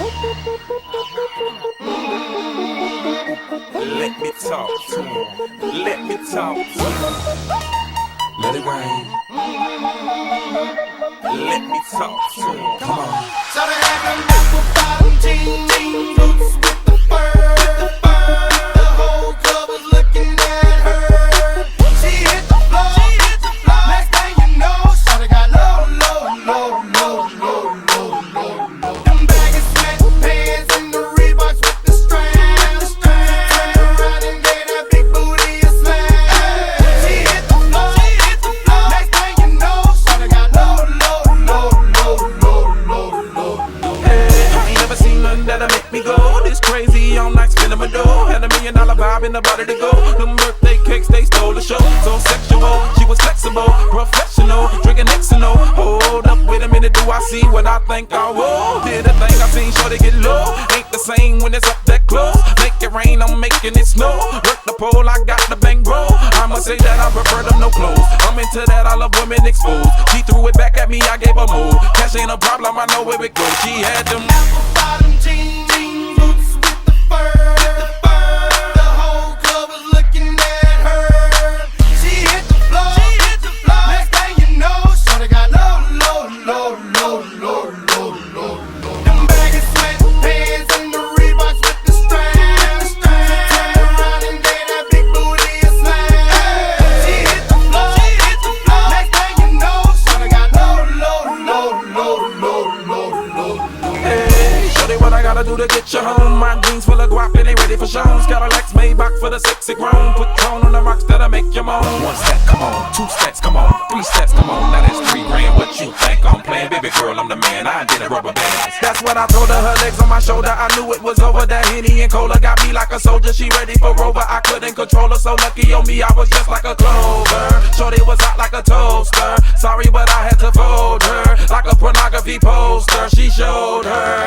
Let me talk to him. Let me talk to him. Let it rain. Let me talk to him. Come on. So they had them apple bottom jeans, boots with the fur. The whole club was looking at her. She hit the floor. Next thing you know, shawty got low. Them baggy sweatpants and the Reeboks with the straps. Turned around and gave that big booty a smash. She hit the floor. Next thing you know, shawty got low. Hey, I ain't never seen nothing that'll make me go this crazy all night spinning my dough. Had $1 million vibe in the body to go. Them birthday cakes, they stole the show. So sexual, she was flexible, professional, drinking Xano. Hold up, wait a minute, do I see what I think I will? Did a thing I seen, sure they get low. Ain't the same when it's up that close. Make it rain, I'm making it snow. Work the pole, I got the bang bro. I'ma say that I prefer them no clothes. I'm into that, I love women exposed. She threw it back at me, I gave her move. Cash ain't a problem, I know where it goes. She had them Apple bottom jeans, boots with the fur. The whole club was looking at her. She hit the floor. Next thing you know, shawty got low. Them baggy sweatpants and the Reeboks with the straps. Turned around and gave that big booty a smash. She hit the floor. Next thing you know, shawty got low. Hey, shorty, what I gotta do to get you home? My jeans full of guap and they ready for shows. Got a Lex Maybach for the sexy grown. Put tone on the rocks that'll make you moan. 1 step, come on. 2 steps, come on. 3 steps, come on. Now that's 3 grand. What you think I'm playing? Baby girl, I'm the man. I did a rubber band. That's what I told her legs on my shoulder. I knew it was over. That Henny and Cola got me like a soldier. She ready for Rover. I couldn't control her. So lucky on me, I was just like a clover. Shorty was hot like a toaster. Sorry, but I had to fold her like a pornography poster. She showed her